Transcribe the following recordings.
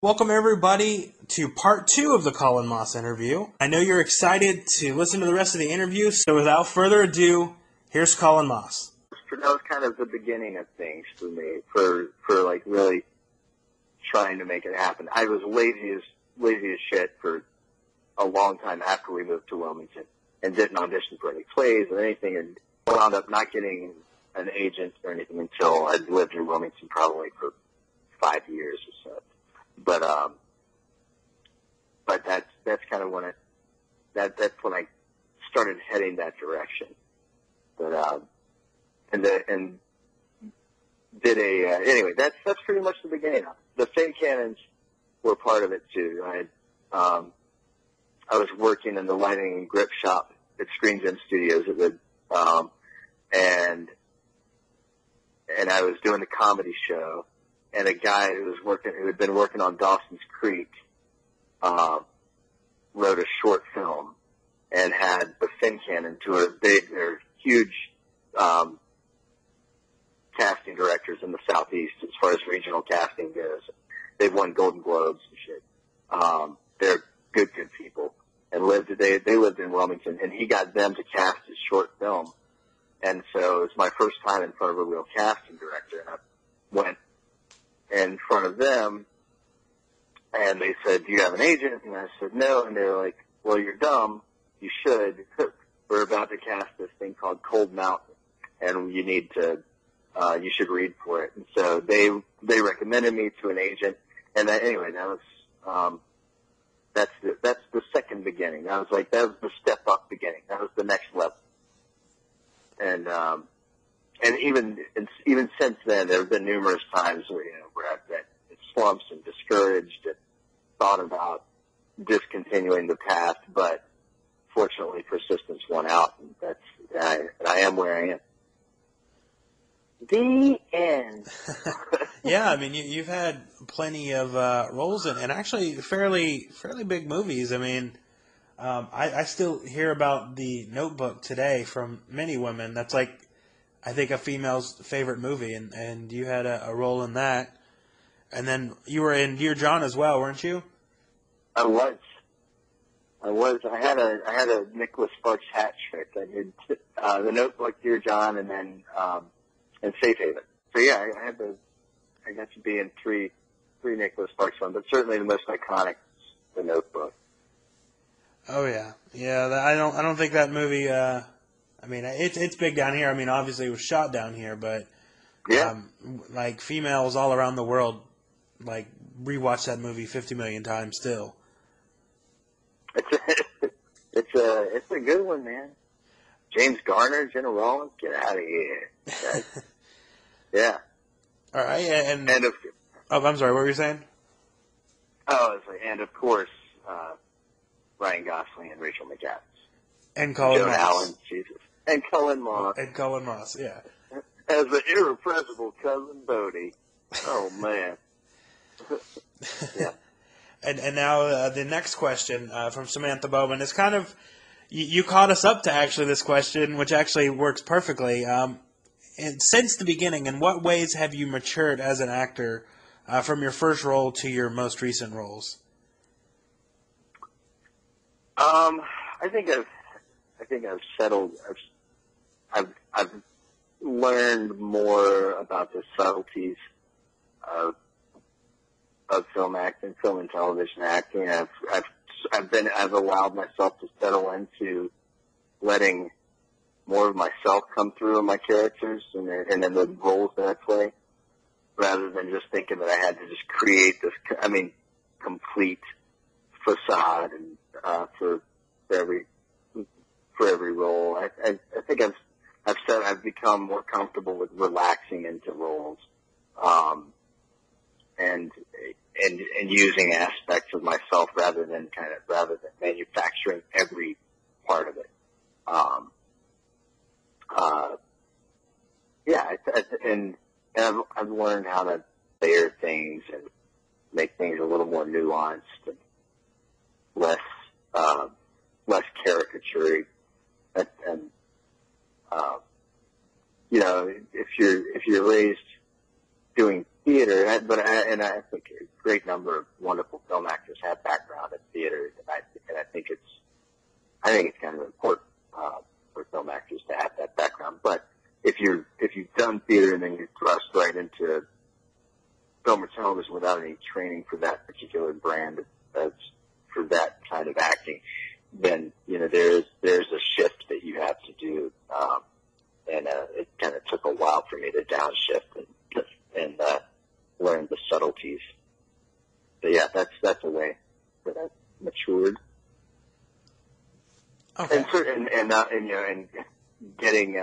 Welcome, everybody, to part two of the Cullen Moss interview. I know you're excited to listen to the rest of the interview, so without further ado, here's Cullen Moss. That was kind of the beginning of things for me, for like really trying to make it happen. I was lazy as shit for a long time after we moved to Wilmington and didn't audition for any plays or anything, and wound up not getting an agent or anything until I'd lived in Wilmington probably for 5 years or so. But that's kind of when that's when I started heading that direction. But and did anyway. That's pretty much the beginning of it. The Fin Cannons were part of it too. I was working in the lighting and grip shop at Screen Gem Studios and I was doing the comedy show. And a guy who had been working on Dawson's Creek, wrote a short film and had the Fin Cannon tour. They're huge, casting directors in the Southeast as far as regional casting goes. They've won Golden Globes and shit. They're good people. And they lived in Wilmington, and he got them to cast his short film. And so it was my first time in front of a real casting director, and I went in front of them, and they said, "Do you have an agent?" And I said, "No." And they were like, "Well, you're dumb. You should. We're about to cast this thing called Cold Mountain, and you need to, you should read for it." And so they recommended me to an agent, and anyway, that was, that's the second beginning. That was the step up beginning. That was the next level. And even since then, there have been numerous times where I've been in slumps and discouraged and thought about discontinuing the path, but fortunately, persistence won out, and I am where I am. The end. Yeah, I mean, you've had plenty of roles and actually fairly big movies. I mean, I still hear about The Notebook today from many women. That's like, I think, a female's favorite movie, and you had a role in that. And then you were in Dear John as well, weren't you? I was. I had a Nicholas Sparks hat trick. I did The Notebook, Dear John, and then and Safe Haven. So yeah, I got to be in three Nicholas Sparks ones, but certainly the most iconic is The Notebook. Oh yeah. I don't think that movie. I mean, it's big down here. I mean, obviously it was shot down here, but yeah, like females all around the world, like rewatch that movie 50 million times still. It's a good one, man. James Garner, Jenna Rollins, get out of here. Yeah. All right, and oh, I'm sorry, what were you saying? Oh, and of course, Ryan Gosling and Rachel McAdams. And Cullen Moss. Allen, Jesus. And Cullen Moss. And Cullen Moss, yeah. As the irrepressible cousin Bodie. Oh, man. Yeah. And now the next question from Samantha Bowman is kind of, you caught us up to actually this question, which actually works perfectly. And since the beginning, in what ways have you matured as an actor from your first role to your most recent roles? I think I've settled. I've learned more about the subtleties of film acting, film and television acting. I've allowed myself to settle into letting more of myself come through in my characters and in the roles that I play, rather than just thinking that I had to just create this, complete facade and for every role. I think I've become more comfortable with relaxing into roles, and using aspects of myself rather than manufacturing every part of it. And I've learned how to layer things and make things a little more nuanced and less caricature. And if you're raised doing theater, I think a great number of wonderful film actors have background in theater, and I think it's kind of important for film actors to have that background. But if you've done theater and then you're thrust right into film or television without any training for that particular brand, for that kind of acting, then there's a shift that you have to do, and it kind of took a while for me to downshift and learn the subtleties. But yeah, that's a way that I've matured. Okay. And getting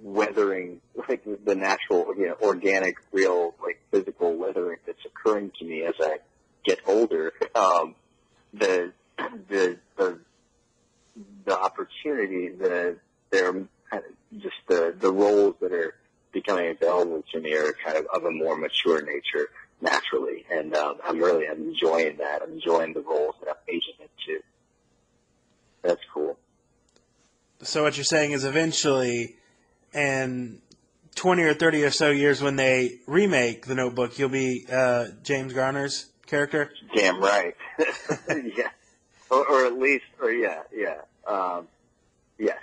weathering, like the natural, organic, real, like physical weathering that's occurring to me as I get older. The opportunity, they're kind of just the roles that are becoming available to me are kind of a more mature nature naturally, and I'm enjoying that. I'm enjoying the roles that I'm aging into. That's cool. So what you're saying is eventually, in 20 or 30 or so years when they remake The Notebook, you'll be James Garner's character? Damn right. Yeah. Or at least, yes.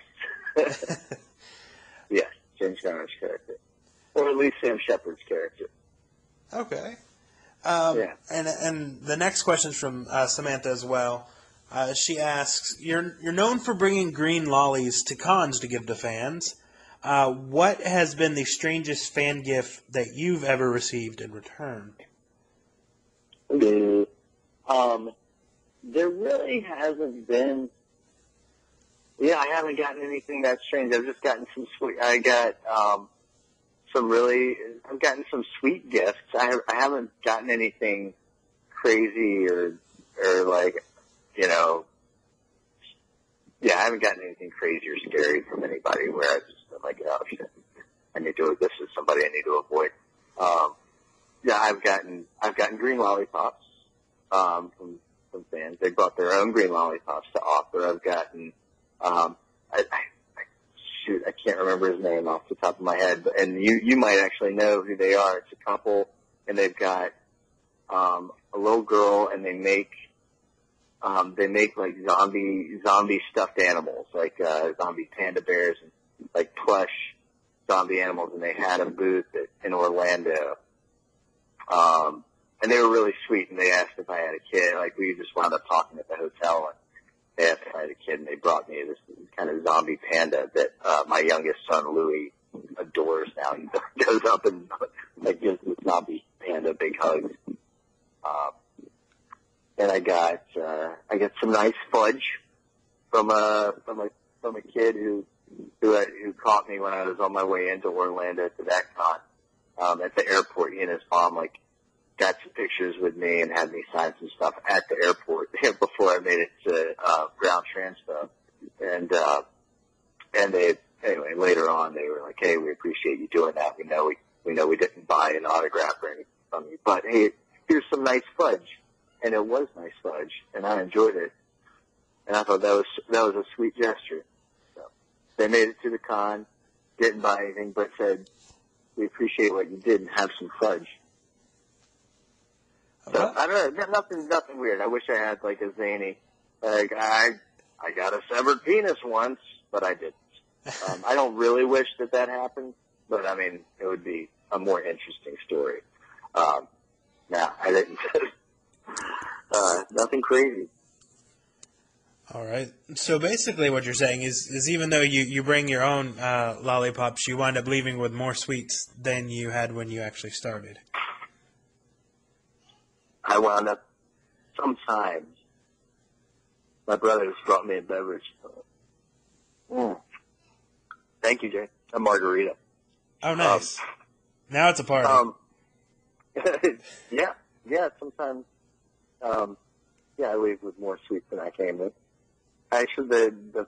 Yes, James Garner's character. Or at least Sam Shepard's character. Okay. Yeah. And the next question is from Samantha as well. She asks, you're known for bringing green lollies to cons to give to fans. What has been the strangest fan gift that you've ever received in return? There really hasn't been. Yeah, I haven't gotten anything that strange. I've just gotten some sweet. I've gotten some sweet gifts. I haven't gotten anything crazy or like, I haven't gotten anything crazy or scary from anybody where I just been like, oh shit, this is somebody I need to avoid. I've gotten green lollipops, from fans. They brought their own green lollipops to offer. I've gotten, I can't remember his name off the top of my head, and you might actually know who they are. It's a couple, and they've got, a little girl, and they make like zombie stuffed animals, like, zombie panda bears and like plush zombie animals, and they had a booth in Orlando. And they were really sweet, and they asked if I had a kid. Like, we just wound up talking at the hotel, and they asked if I had a kid, and they brought me this kind of zombie panda that my youngest son, Louis, adores now. He goes up and like gives this zombie panda big hugs. And I got some nice fudge from a kid who caught me when I was on my way into Orlando to that con. At the airport, he and his mom got some pictures with me and had me sign some stuff at the airport before I made it to ground transfer. And anyway, later on they were like, "Hey, we appreciate you doing that. We know we didn't buy an autograph or anything from you, but hey, here's some nice fudge." And it was nice fudge, and I enjoyed it. And I thought that was a sweet gesture. So they made it to the con, didn't buy anything, but said, "We appreciate what you did and have some fudge." So I don't know, nothing weird. I wish I had like a zany, like I got a severed penis once, but I didn't. I don't really wish that happened, but I mean, it would be a more interesting story. No, I didn't. Nothing crazy. All right. So basically what you're saying is even though you bring your own lollipops, you wind up leaving with more sweets than you had when you actually started. I wound up, sometimes, my brother has brought me a beverage. Thank you, Jay. A margarita. Oh, nice. Now it's a party. Yeah, sometimes, I leave with more sweets than I came with. Actually, the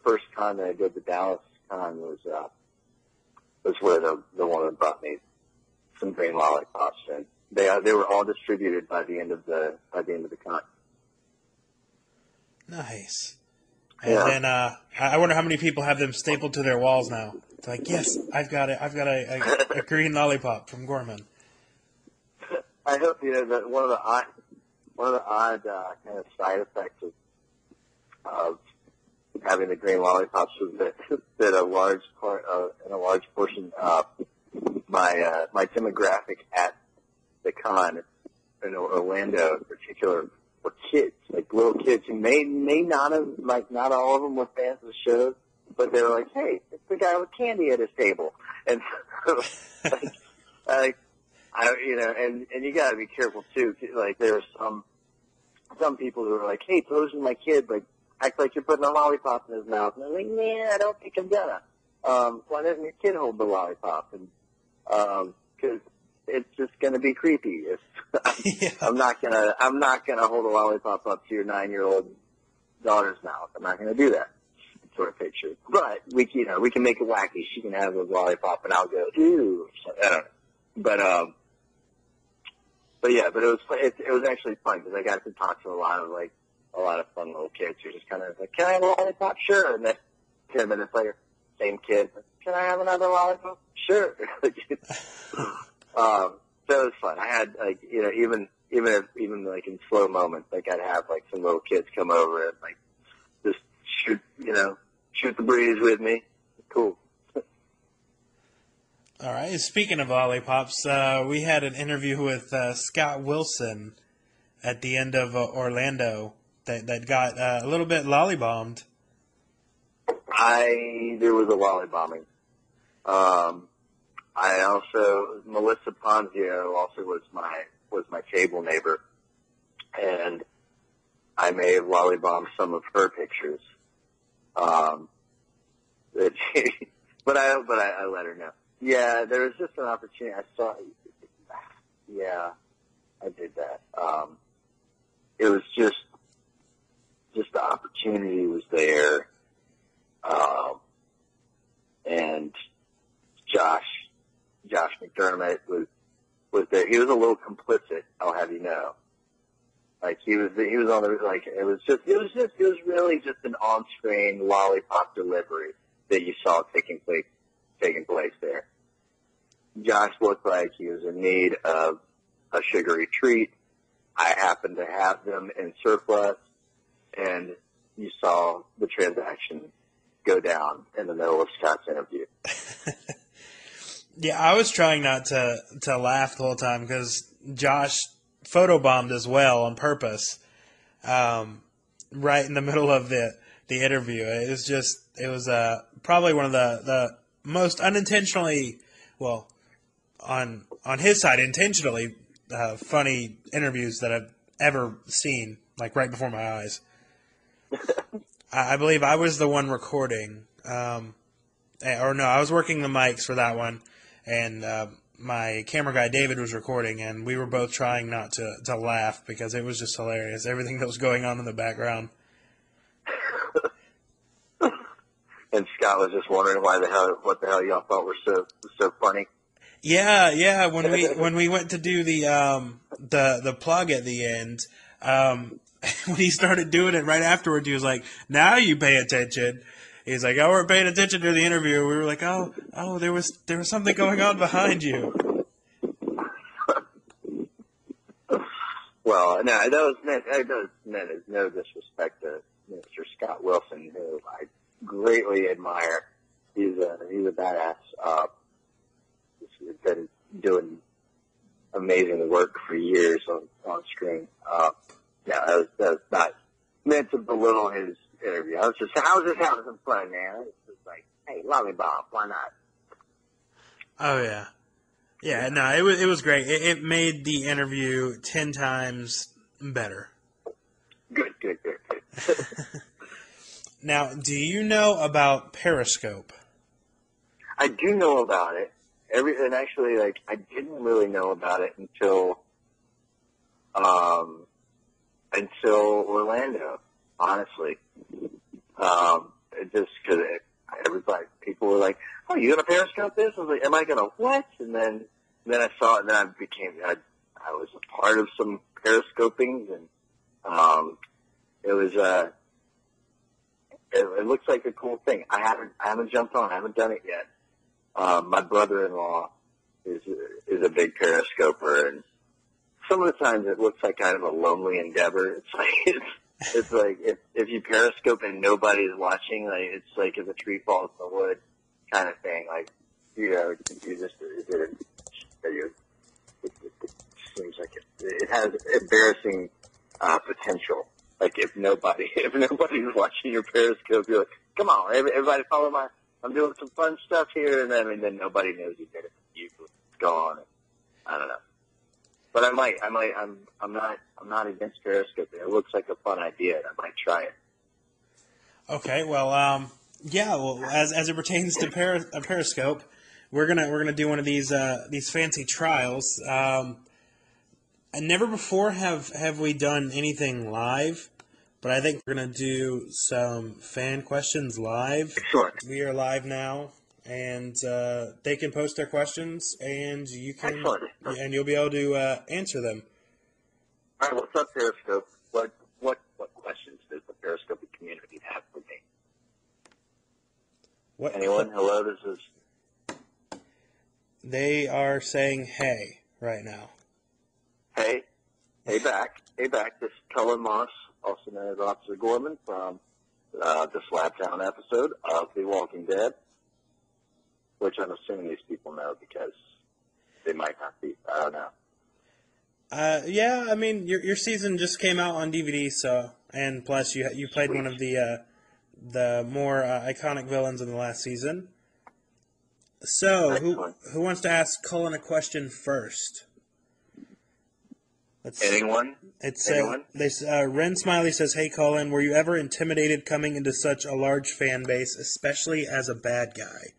first con that I did, the Dallas con, was where the woman brought me some green lollipops, and they were all distributed by the end of the con. Nice. And then I wonder how many people have them stapled to their walls now. It's like, yes, I've got it. I've got a green lollipop from Gorman. I hope that one of the odd kind of side effects of having the green lollipops was that a large portion of my demographic at the con in Orlando in particular were kids, like little kids who may not have, like, not all of them were fans of the show, but they were like, hey, it's the guy with candy at his table. And so, and you gotta be careful too. Like, there are some people who are like, hey, posing my kid, like, act like you're putting a lollipop in his mouth. And I'm like, man, I don't think I'm gonna. Why doesn't your kid hold the lollipop? And, cause it's just gonna be creepy. Yeah. I'm not gonna hold a lollipop up to your 9-year-old daughter's mouth. I'm not gonna do that sort of picture. But we can make it wacky. She can have a lollipop and I'll go, ooh. So, I don't know. But it was actually fun because I got to talk to a lot of fun little kids who just kind of like, can I have a lollipop? Sure. And then 10 minutes later, same kid, can I have another lollipop? Sure. So it was fun. I had, like, even like in slow moments, like I'd have like some little kids come over and like just shoot the breeze with me. Cool. All right. Speaking of lollipops, we had an interview with Scott Wilson at the end of Orlando that got a little bit lollybombed. There was a lollybombing. Melissa Ponzio also was my table neighbor, and I may have lollybombed some of her pictures. But I let her know. Yeah, there was just an opportunity. I saw. Yeah, I did that. It was just the opportunity was there, and Josh McDermott was there. He was a little complicit, I'll have you know. Like he was on the, like, it was really just an on-screen lollipop delivery that you saw taking place there. Josh looked like he was in need of a sugary treat. I happened to have them in surplus, and you saw the transaction go down in the middle of Scott's interview. Yeah, I was trying not to laugh the whole time because Josh photobombed as well on purpose, right in the middle of the interview. It was probably one of the most unintentionally, well, on his side, intentionally funny interviews that I've ever seen, like right before my eyes. I believe I was the one recording, I was working the mics for that one, and my camera guy David was recording, and we were both trying not to laugh because it was just hilarious, everything that was going on in the background. And Scott was just wondering what the hell y'all thought were so funny. Yeah. When we went to do the plug at the end, when he started doing it right afterwards, he was like, "Now you pay attention." He's like, "Oh, we're paying attention to the interview." We were like, "Oh, there was something going on behind you." Well, no, that was meant as no disrespect to Mr. Scott Wilson, who I greatly admire. He's a badass. He's been doing amazing work for years on screen. That was not meant to belittle his interview. I was just having some fun, man. It's just like, hey, lollipop, why not? Oh yeah, yeah. No, it was great. It made the interview 10 times better. Good. Now, do you know about Periscope? I do know about it. And actually, like, I didn't really know about it until Orlando, honestly. Just because people were like, "Oh, you gonna Periscope this?" I was like, "Am I gonna what?" And then I saw it, and then I was a part of some Periscopings, and it looks like a cool thing. I haven't jumped on. I haven't done it yet. My brother-in-law is a big periscoper, and some of the times it looks like kind of a lonely endeavor. It's like if you periscope and nobody's watching, like it's like if a tree falls in the wood kind of thing. Like you just it seems like it has embarrassing potential. Like if nobody's watching your periscope, you're like, come on, everybody follow I'm doing some fun stuff here, and then nobody knows you did it. It's gone. I don't know. But I'm not against periscoping. It looks like a fun idea, and I might try it. Okay, well, yeah, well, as it pertains to Periscope, we're gonna do one of these fancy trials. And never before have we done anything live, but I think we're gonna do some fan questions live. Excellent. We are live now, and they can post their questions, and Excellent. and you'll be able to answer them. All right, what's up, Periscope? What questions does the Periscope community have for me? What? Anyone? Hello, this is... They are saying hey right now. Hey back. This is Cullen Moss, also known as Officer Gorman from the Slaptown episode of The Walking Dead, which I'm assuming these people know because they might not be. I don't know. Yeah, I mean, your season just came out on DVD, so, and plus you played one of the more iconic villains in the last season. So, who wants to ask Cullen a question first? Anyone? Anyone? Ren Smiley says, "Hey Cullen, were you ever intimidated coming into such a large fan base, especially as a bad guy?"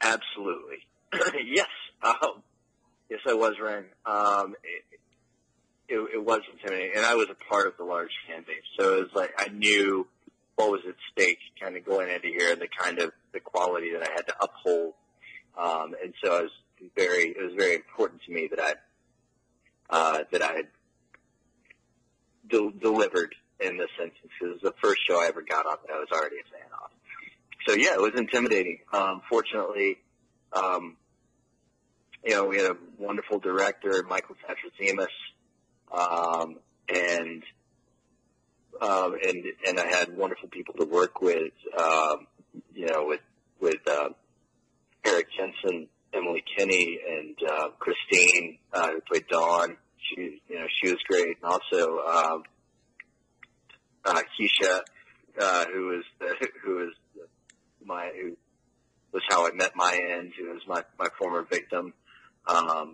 Absolutely. Yes. Yes, I was, Ren. It was intimidating, and I was a part of the large fan base, so it was like I knew what was at stake, kind of going into here, and the quality that I had to uphold, and so it was very important to me that I had delivered in this instance. It was the first show I ever got on that I was already a fan of. So yeah, it was intimidating. Fortunately, we had a wonderful director, Michael Tatrazimos, and I had wonderful people to work with, with Eric Jensen, Emily Kinney, and Christine, who played Dawn. She was great, and also Keisha, who was how I met my end, who was my former victim. I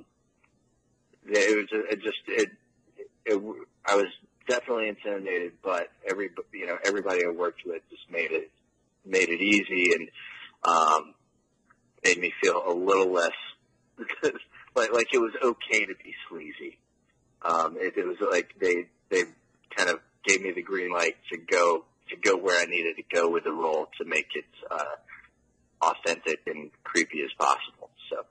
was definitely intimidated, but everybody I worked with just made it easy and made me feel a little less like it was okay to be sleazy. It was like they kind of gave me the green light to go where I needed to go with the role to make it authentic and creepy as possible. So,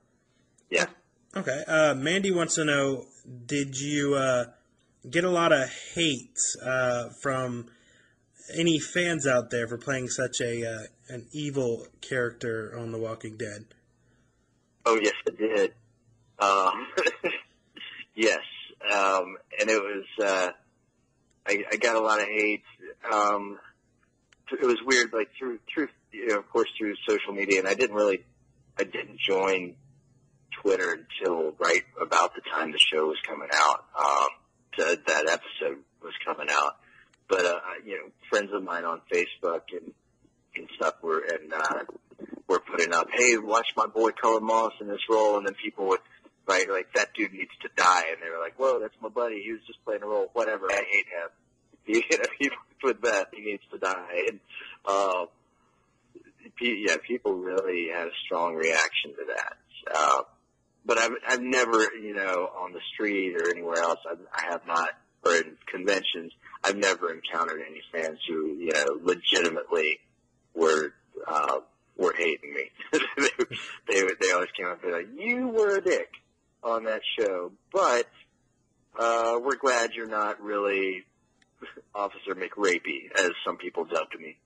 yeah. Okay. Mandy wants to know, did you get a lot of hate from any fans out there for playing such an evil character on The Walking Dead? Oh, yes, I did. Yes. And it was, I got a lot of hate. It was weird, like through, of course, through social media, and I didn't join Twitter until right about the time the show was coming out, that episode was coming out. But, friends of mine on Facebook and stuff were putting up, hey, watch my boy Cullen Moss in this role, and then people would, right, like, that dude needs to die, and they were like, whoa, that's my buddy, he was just playing a role, whatever, I hate him. He with that, he needs to die. And, people really had a strong reaction to that. But I've never, on the street or anywhere else, I have not, or in conventions, I've never encountered any fans who, legitimately were hating me. they always came up and be like, you were a dick on that show, but, we're glad you're not really Officer McRapey, as some people dubbed me.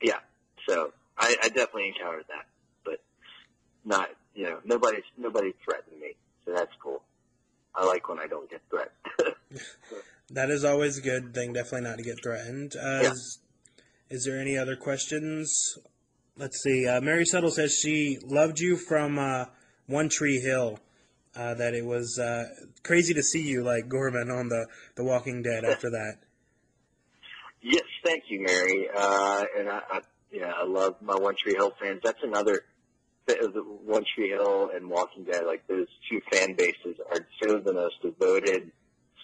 Yeah, so I definitely encountered that, but not, nobody threatened me, so that's cool. I like when I don't get threatened. That is always a good thing, definitely not to get threatened. Yeah. Is there any other questions? Let's see. Mary Settle says she loved you from One Tree Hill. That it was crazy to see you like Gorman on the Walking Dead after that. Yes, thank you, Mary. And I love my One Tree Hill fans. That's another, the One Tree Hill and Walking Dead, like those two fan bases are two of the most devoted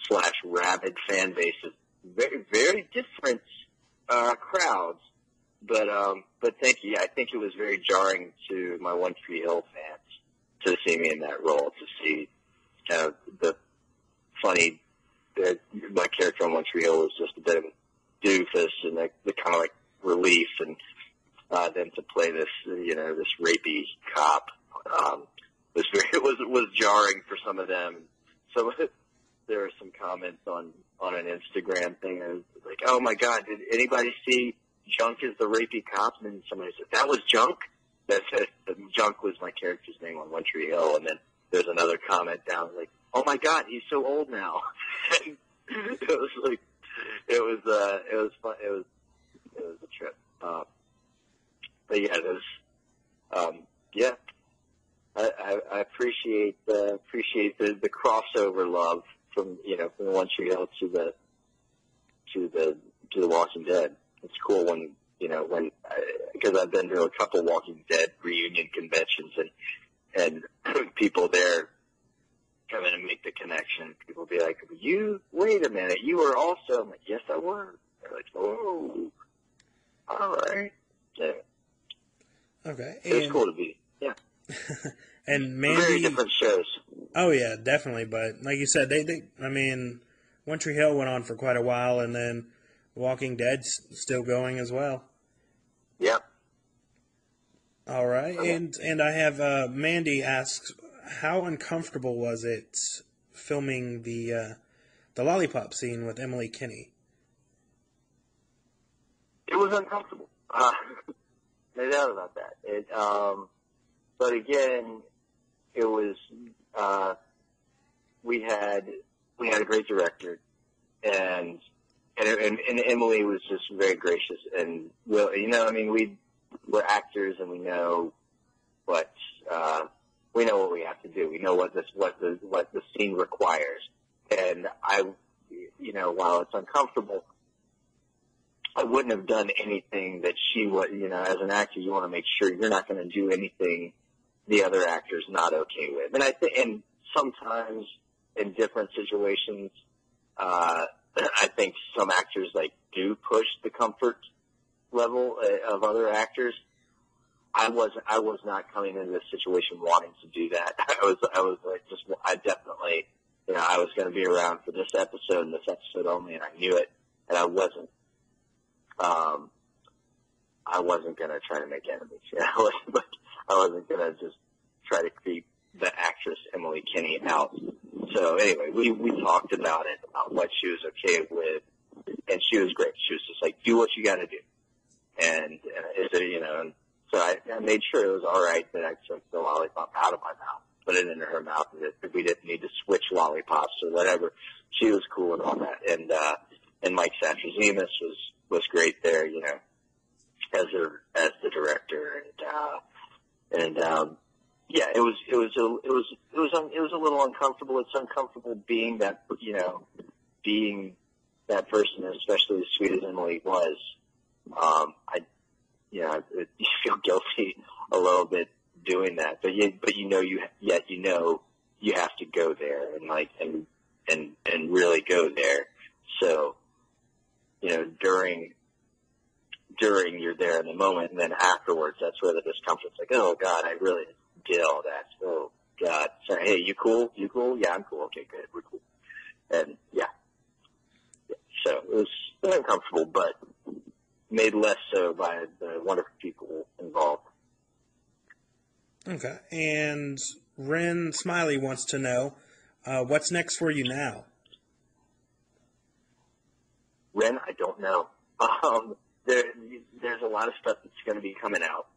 / rabid fan bases. Very, very different crowds, but thank you. I think it was very jarring to my One Tree Hill fans to see me in that role, to see the funny. My character on One Tree Hill was just a bit of a doofus, and the kind of like relief, and then to play this, this rapey cop was jarring for some of them. So there were some comments on an Instagram thing. It was like, "Oh my God, did anybody see Junk as the rapey cop?" And then somebody said, "That was Junk." That Junk was my character's name on One Tree Hill. And then there's another comment down like, "Oh my God, he's so old now." It was like, it was fun. It was a trip. But yeah, it was, yeah. I appreciate the crossover love from the One Tree Hill to the Walking Dead. It's cool when because I've been to a couple Walking Dead reunion conventions, and people there come in and make the connection. People be like, wait a minute, you were also, I'm like, yes, I was. They're like, oh, all right. Yeah. Okay. It was cool to be, yeah. And Mandy, very different shows. Oh yeah, definitely. But like you said, I mean, One Tree Hill went on for quite a while, and then Walking Dead's still going as well. Yep. All right, and I have Mandy asks, how uncomfortable was it filming the lollipop scene with Emily Kinney? It was uncomfortable. No doubt about that. But again, it was we had a great director, and Emily was just very gracious and we're actors, and we know what we have to do. We know what the scene requires. And while it's uncomfortable, I wouldn't have done anything that she would. As an actor, you want to make sure you're not going to do anything the other actor's not okay with. And and sometimes in different situations, I think some actors do push the comfort level of other actors. I was not coming into this situation wanting to do that. I definitely, I was going to be around for this episode and this episode only, and I knew it, and I wasn't going to try to make enemies. I wasn't going to just try to creep the actress Emily Kinney out. So anyway, we talked about it, about what she was okay with, and she was great. She was just like, do what you got to do. And so I made sure it was all right that I took the lollipop out of my mouth, put it into her mouth, and that we didn't need to switch lollipops or whatever. She was cool and all that. And Mike Satrazemis was great there, as the director. Yeah, it was a little uncomfortable. It's uncomfortable being that person, especially as sweet as Emily was. I feel guilty a little bit doing that, but you have to go there and really go there. So, during you're there in the moment, and then afterwards, that's where the discomfort's like, oh God, I really did all that. Oh God. So, hey, you cool? You cool? Yeah, I'm cool. Okay, good. We're cool. And yeah. So it was uncomfortable, but made less so by the wonderful people involved. Okay. And Ren Smiley wants to know, what's next for you now? Ren, I don't know. there's a lot of stuff that's going to be coming out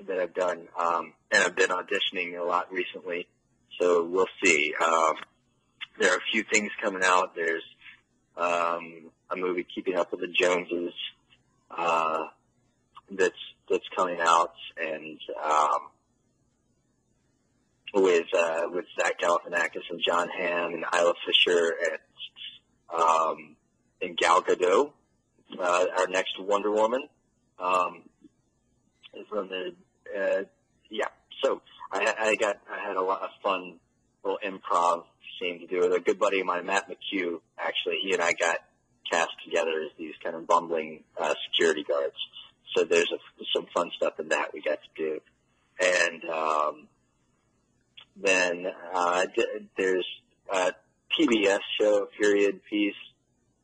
that I've done, and I've been auditioning a lot recently, so we'll see. There are a few things coming out. There's a movie, Keeping Up with the Joneses, that's coming out, and with Zach Galifianakis and John Hamm and Isla Fisher and Gal Gadot, our next Wonder Woman. From the So I had a lot of fun little improv scene to do with a good buddy of mine, Matt McHugh. Actually, he and I got cast together as these kind of bumbling security guards. So there's some fun stuff in that we got to do. And then there's a PBS show, period piece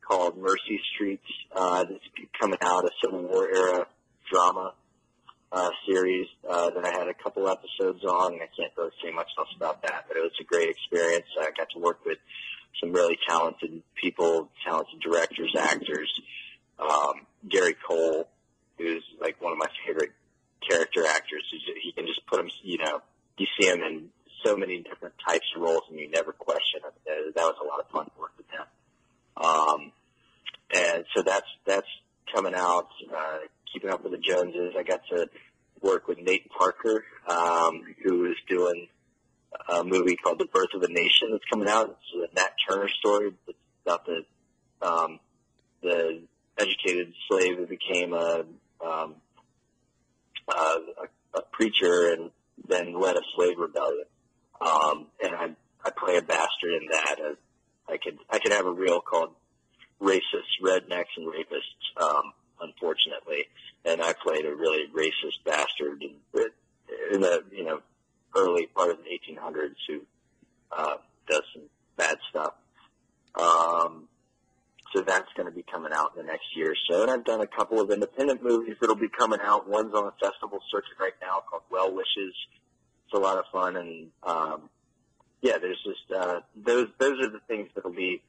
called Mercy Streets that's coming out, a Civil War era drama series that I had a couple episodes on. I can't really say much else about that, but it was a great experience. I got to work with some really talented people, talented directors, actors. Gary Cole, who's like one of my favorite character actors. He can just put him, you see him in so many different types of roles and you never question him. That was a lot of fun to work with him. And so that's coming out. Keeping Up with the Joneses. I got to work with Nate Parker, who is doing a movie called The Birth of a Nation that's coming out. It's a Nat Turner story. It's about the educated slave who became a preacher and then led a slave rebellion. And I play a bastard in that. I could have a reel called Racists, Rednecks, and Rapists, unfortunately. And I played a really racist bastard in the early part of the 1800s who does some bad stuff. So that's going to be coming out in the next year or so. And I've done a couple of independent movies that'll be coming out. One's on a festival circuit right now called Well Wishes. It's a lot of fun. And, there's just those are the things that'll be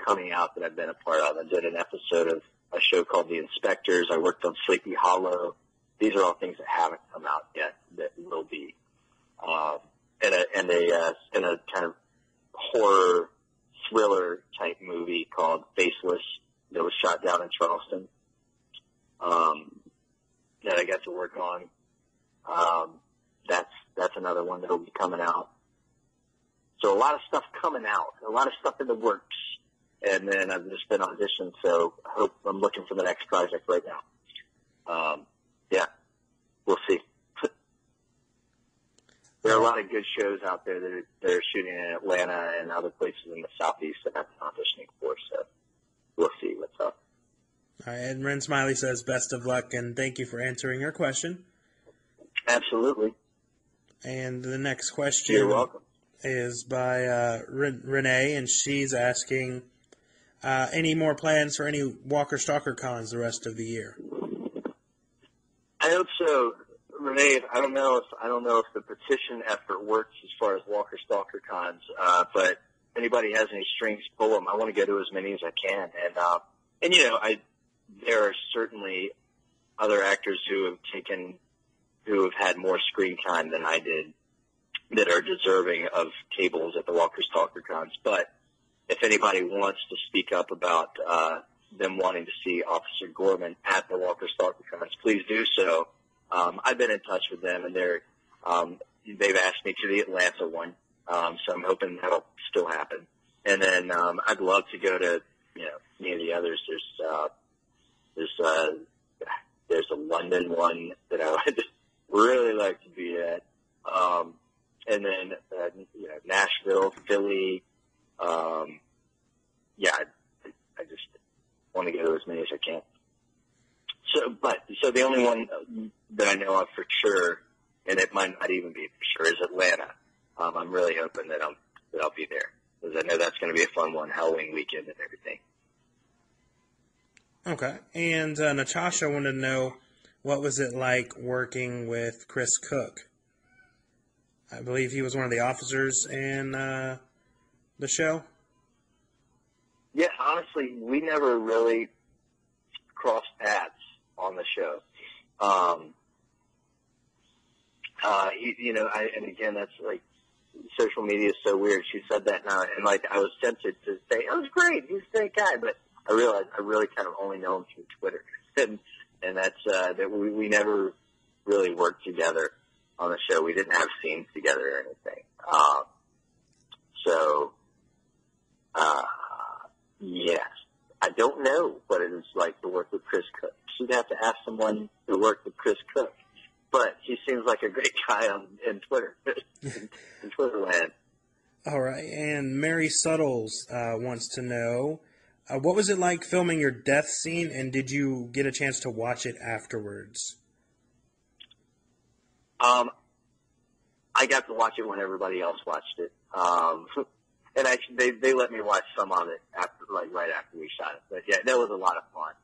coming out that I've been a part of. I did an episode of a show called The Inspectors. I worked on Sleepy Hollow. These are all things that haven't come out yet that will be. In a kind of horror thriller type movie called Faceless that was shot down in Charleston, that I got to work on. That's another one that'll be coming out. So a lot of stuff coming out, a lot of stuff in the works. And then I've just been auditioned, so I'm looking for the next project right now. We'll see. There are a lot of good shows out there that are shooting in Atlanta and other places in the Southeast that I've been auditioning for, so we'll see what's up. All right, and Ren Smiley says, best of luck, and thank you for answering your question. Absolutely. And the next question You're welcome. Is by Renee, and she's asking, any more plans for any Walker Stalker cons the rest of the year? I hope so, Renee. I don't know if the petition effort works as far as Walker Stalker cons, but if anybody has any strings, pull them. I want to go to as many as I can, and there are certainly other actors who have had more screen time than I did that are deserving of tables at the Walker Stalker cons. But if anybody wants to speak up about them wanting to see Officer Gorman at the Walker Stalker cons, please do so. I've been in touch with them, and they've asked me to the Atlanta one, so I'm hoping that'll still happen. And then I'd love to go to any of the others. There's a London one that I would really like to be at. And then, Nashville, Philly. I just want to go to as many as I can. So the only one that I know of for sure, and it might not even be for sure, is Atlanta. I'm really hoping that I'll be there, because I know that's going to be a fun one, Halloween weekend and everything. Okay. And Natasha wanted to know, what was it like working with Chris Cook? I believe he was one of the officers in the show. Yeah, honestly, we never really crossed paths. on the show. And again, that's like, social media is so weird. She said that now, and like, I was tempted to say, "Oh, it's great, he's a great guy," but I realized I really kind of only know him through Twitter, and that's that we never really worked together on the show. We didn't have scenes together or anything. Yes, I don't know what it is like to work with Chris Cook. You'd have to ask someone who worked with Chris Cook. But he seems like a great guy in Twitter, in Twitter land. All right, and Mary Suttles wants to know, what was it like filming your death scene, and did you get a chance to watch it afterwards? I got to watch it when everybody else watched it. And actually, they let me watch some of it right after we shot it. But yeah, that was a lot of fun.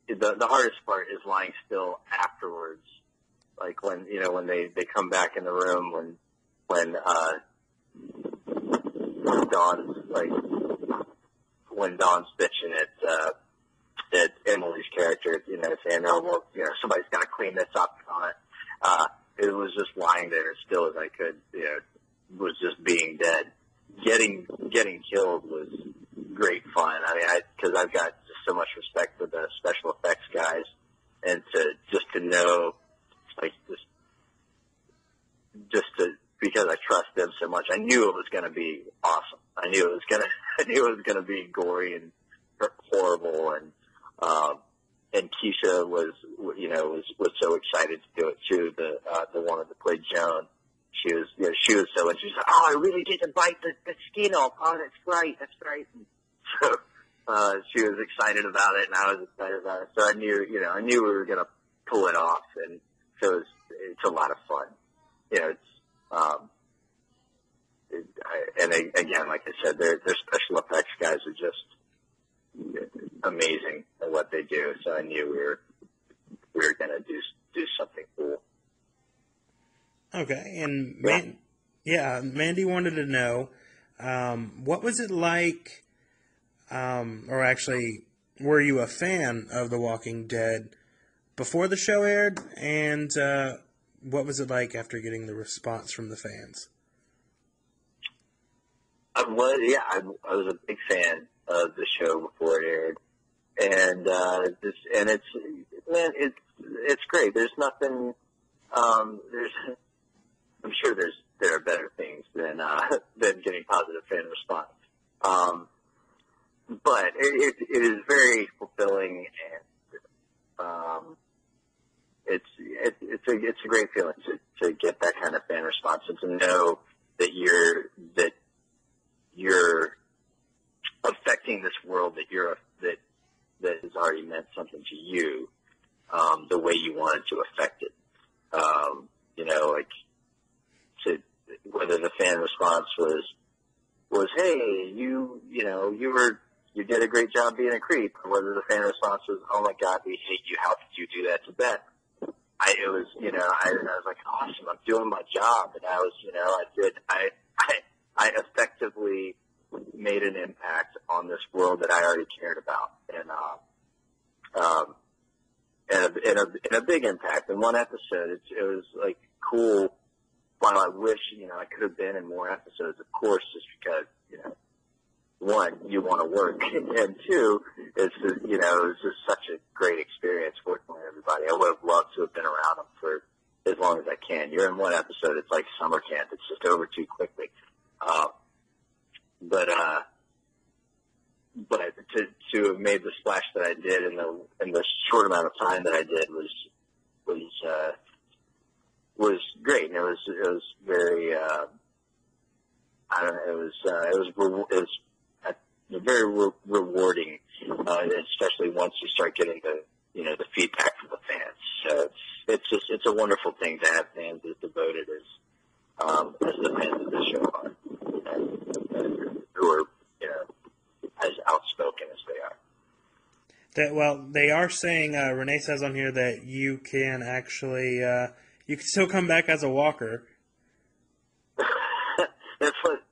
The hardest part is lying still afterwards, like when they come back in the room when Dawn's bitching at Emily's character, saying, "Oh, well, somebody's got to clean this up." It was just lying there as still as I could, was just being dead. Getting killed was great fun. I mean, because I've got just so much respect for the special effects guys, and to know, like, because I trust them so much, I knew it was going to be awesome. I knew it was going to be gory and horrible, and Keisha was so excited to do it too. The woman that played Joan, she was so, and she's like, "Oh, I really didn't bite the skin off. Oh, that's right. And so, she was excited about it, and I was excited about it. So I knew we were going to pull it off, and so it's a lot of fun. Again, like I said, their special effects guys are just amazing at what they do. So I knew we were going to do something cool. Okay, and Mandy wanted to know, what was it like, or actually, were you a fan of The Walking Dead before the show aired, and what was it like after getting the response from the fans? I was a big fan of the show before it aired, and it's great. There's nothing. I'm sure there are better things than getting positive fan response. But it is very fulfilling, and it's a great feeling to get that kind of fan response, and to know that you're affecting this world that has already meant something to you, the way you wanted to affect it. Whether the fan response was, "Hey, you did a great job being a creep," or whether the fan response was, "Oh my God, we hate you. How could you do that to Beth?" I was like, "Awesome, I'm doing my job," and I effectively made an impact on this world that I already cared about, and a big impact. In one episode, it was like cool. While I wish, I could have been in more episodes, of course, just because, one, you want to work, and two, it was just such a great experience working with everybody. I would have loved to have been around them for as long as I can. You're in one episode, it's like summer camp. It's just over too quickly. But to have made the splash that I did in the short amount of time that I did was great, and it was very it was very rewarding, especially once you start getting the feedback from the fans. So it's a wonderful thing to have fans as devoted as the fans of the show are, and who are as outspoken as they are. They are saying, Renee says on here that you can actually, you can still come back as a walker. That's what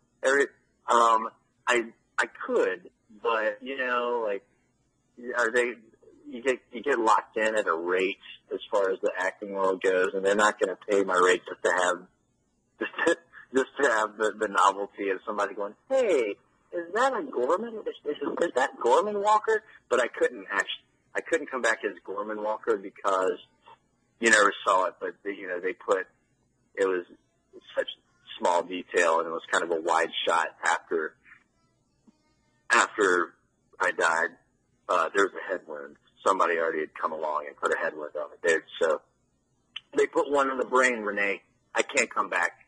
I could, but are they? locked in at a rate as far as the acting world goes, and they're not going to pay my rate just to have the novelty of somebody going, hey, is that a Gorman? Is that Gorman Walker? But I couldn't come back as Gorman Walker because you never saw it, but it was such small detail, and it was kind of a wide shot after I died. There was a head wound. Somebody already had come along and put a head wound on it, dude. So they put one in the brain, Renee. I can't come back.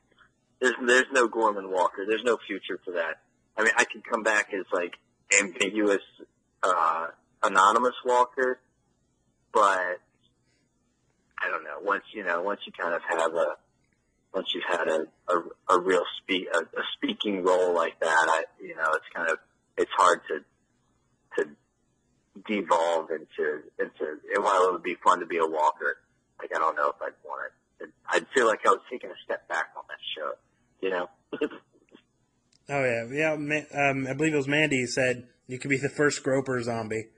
There's no Gorman Walker. There's no future to that. I mean, I could come back as like ambiguous, anonymous Walker, but I don't know. Once you kind of have once you've had a real speaking role like that, it's hard to devolve into while it would be fun to be a Walker. Like, I don't know if I'd want it. I'd feel like I was taking a step back on that show, you know? Oh, yeah. I believe it was Mandy said you could be the first Groper zombie.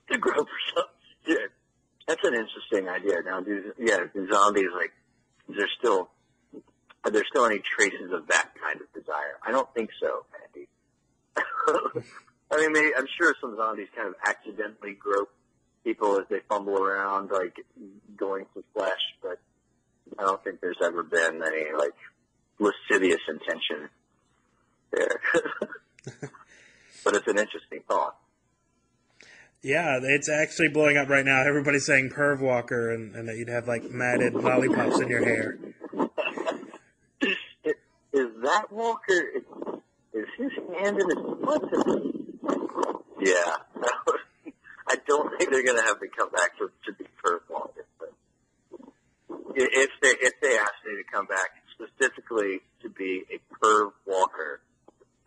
The Groper zombie? Yeah. That's an interesting idea. Now, the zombies, like, are there still any traces of that kind of desire? I don't think so, Mandy. I mean, maybe, I'm sure some zombies kind of accidentally grope people as they fumble around, like, going to flesh, but I don't think there's ever been any, like, lascivious intention there. But it's an interesting thought. Yeah, it's actually blowing up right now. Everybody's saying perv walker and that you'd have, like, matted lollipops in your hair. Is that Walker, is his hand in his butt? Yeah. I don't think they're going to have to come back to be perv walker. But if they asked me to come back specifically to be a perv walker,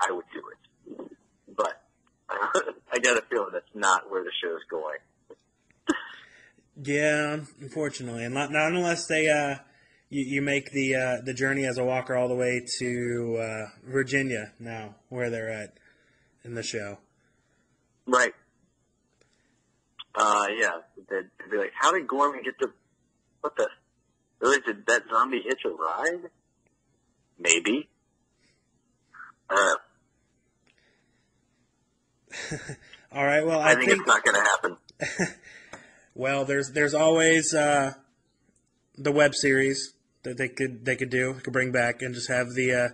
I would do it. But I got a feeling that's not where the show's going. Yeah, unfortunately, and not unless they you make the journey as a walker all the way to Virginia now, where they're at in the show. Right. Yeah. They'd be like, how did Gorman get to? What the? Really, did that zombie hitch a ride? Maybe. All right. Well, I think it's not going to happen. Well, there's always the web series that they could bring back and just have the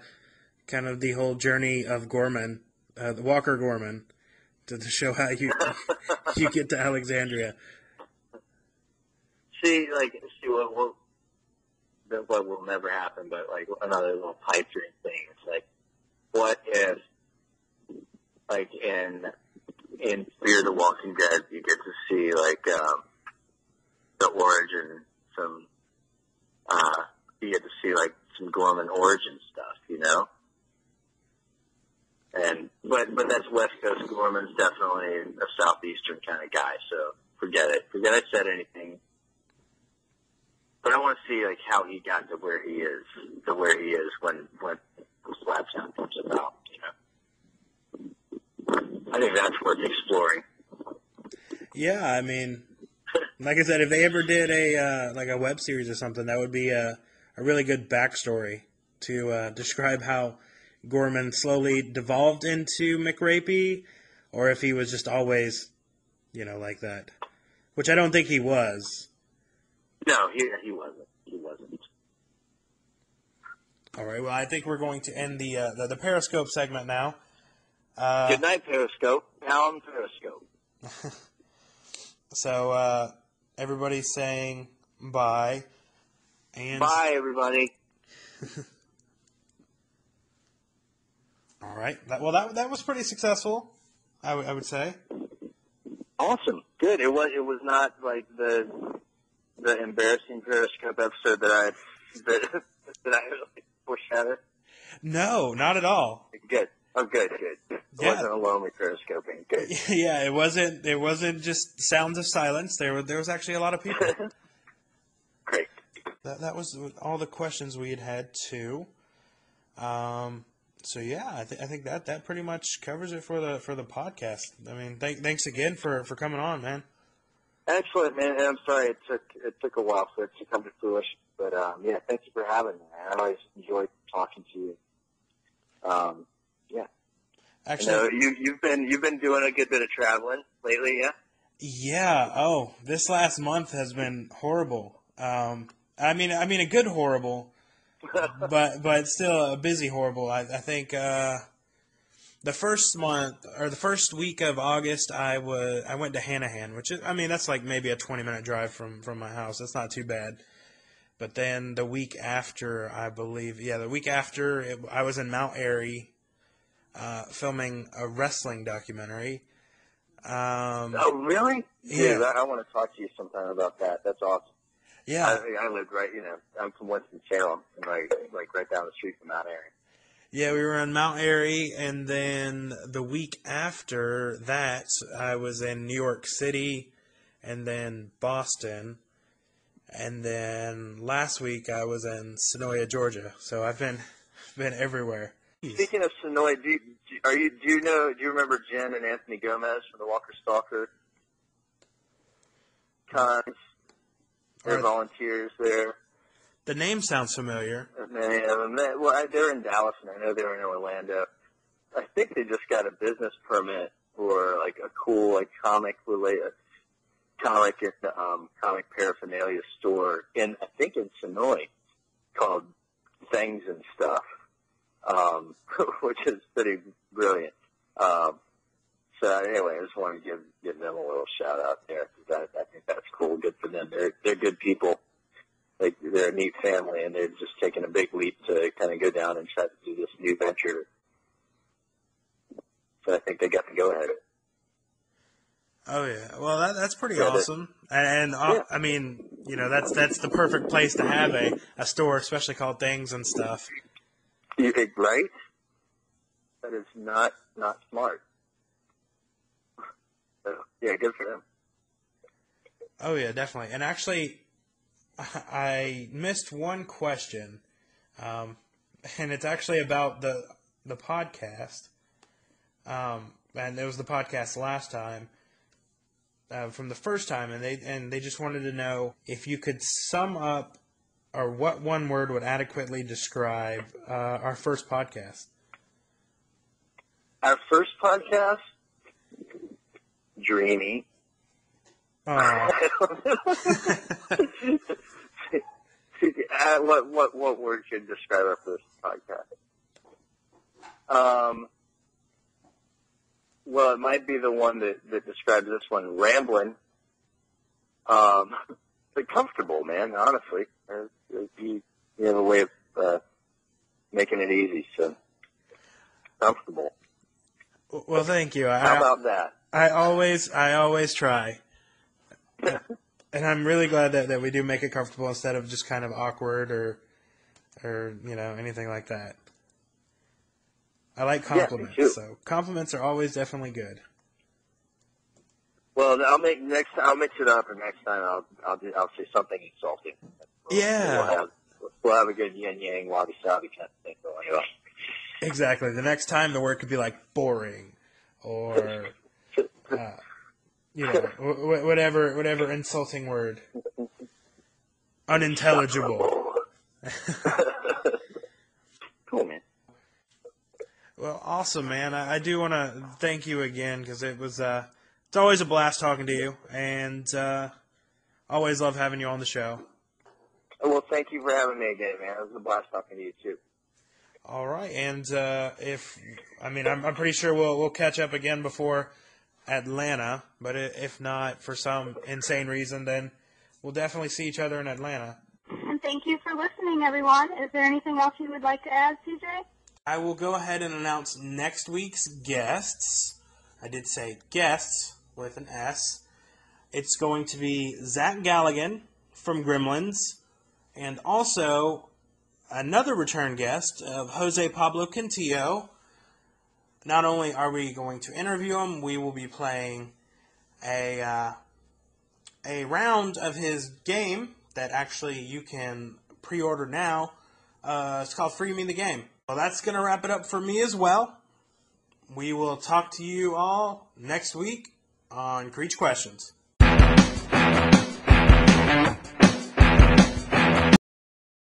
kind of the whole journey of Gorman, the Walker Gorman, to show how you get to Alexandria. What will never happen, but like another little pipe dream thing. It's like, what if, like in Fear the Walking Dead, you get to see like the origin, you get to see like some Gorman origin stuff, you know. But that's West Coast. Gorman's definitely a Southeastern kind of guy, so forget it. Forget I said anything. But I want to see like how he got to where he is when Slap Sound comes about. You know, I think that's worth exploring. Yeah, I mean, like I said, if they ever did a web series or something, that would be a really good backstory to describe how Gorman slowly devolved into McRapey, or if he was just always, like that. Which I don't think he was. No, he wasn't. He wasn't. All right. Well, I think we're going to end the Periscope segment now. Good night, Periscope. Now I'm Periscope. So everybody's saying bye. And bye, everybody. All right. That was pretty successful, I would say. Awesome. Good. It was not like the embarrassing Periscope episode that I really foreshadowed. No, not at all. Good. Oh, good. It wasn't alone with Periscoping. Good. Yeah, it wasn't just sounds of silence. There was actually a lot of people. Great. That was all the questions we had too. So yeah, I think that pretty much covers it for the podcast. I mean, thanks again for coming on, man. Excellent, man. And I'm sorry it took a while for it to come to fruition, but yeah, thank you for having me. I always enjoyed talking to you. Yeah. Actually, you've been doing a good bit of traveling lately, yeah. yeah. Oh, this last month has been horrible. I mean, a good horrible, but still a busy horrible. I think the first month or the first week of August, I went to Hanahan, which is, I mean, that's like maybe a 20-minute drive from my house. That's not too bad. But then the week after, I believe, yeah, the week after, I was in Mount Airy, filming a wrestling documentary. Oh, really? Yeah, Dude, I want to talk to you sometime about that. That's awesome. yeah, I lived right, I'm from Winston-Salem, and like right down the street from Mount Airy. yeah. We were in Mount Airy, and then the week after that, I was in New York City, and then Boston, and then last week I was in Sonoya, Georgia. So I've been everywhere. Speaking of Sonoy, do you remember Jen and Anthony Gomez from the Walker Stalker times? They're volunteers there. The name sounds familiar. Well, they're in Dallas, and I know they're in Orlando. I think they just got a business permit for like a cool like comic and comic paraphernalia store in Sonoy called Things and Stuff, which is pretty brilliant. So anyway, I just wanted to give them a little shout out there because I think that's cool. Good for them. They're good people. Like they're a neat family, and they're just taking a big leap to kind of go down and try to do this new venture. So I think they got to go ahead. Oh yeah, well that's pretty awesome, and yeah. I mean, that's the perfect place to have a store, especially called Things and Stuff. Right? That is not smart. So, yeah, good for them. Oh yeah, definitely. And actually, I missed one question, and it's actually about the podcast. And it was the podcast last time, from the first time, and they just wanted to know if you could sum up, or what one word would adequately describe our first podcast. Our first podcast, dreamy. What word should describe our first podcast? Well, it might be the one that describes this one, rambling. But comfortable, man. Honestly, you have a way of making it easy. So comfortable. Well, thank you. How about that? I always try. And I'm really glad that we do make it comfortable instead of just kind of awkward or anything like that. I like compliments, so compliments are always definitely good. Well, I'll mix it up, and next time I'll say something insulting. Yeah, we'll have a good yin yang wabi sabi kind of thing going on. Exactly. The next time the word could be like boring, or whatever insulting word, unintelligible. Cool, man. Well, awesome, man. I do want to thank you again because it's always a blast talking to you, and always love having you on the show. Well, thank you for having me again, man. It was a blast talking to you too. All right, and I'm pretty sure we'll catch up again before Atlanta, but if not for some insane reason, then we'll definitely see each other in Atlanta. And thank you for listening, everyone. Is there anything else you would like to add, CJ? I will go ahead and announce next week's guests. I did say guests with an S. It's going to be Zach Galligan from Gremlins, and also another return guest of Jose Pablo Quintillo. Not only are we going to interview him, we will be playing a round of his game that actually you can pre-order now. It's called Free Me the Game. Well, that's going to wrap it up for me as well. We will talk to you all next week on Creech Questions.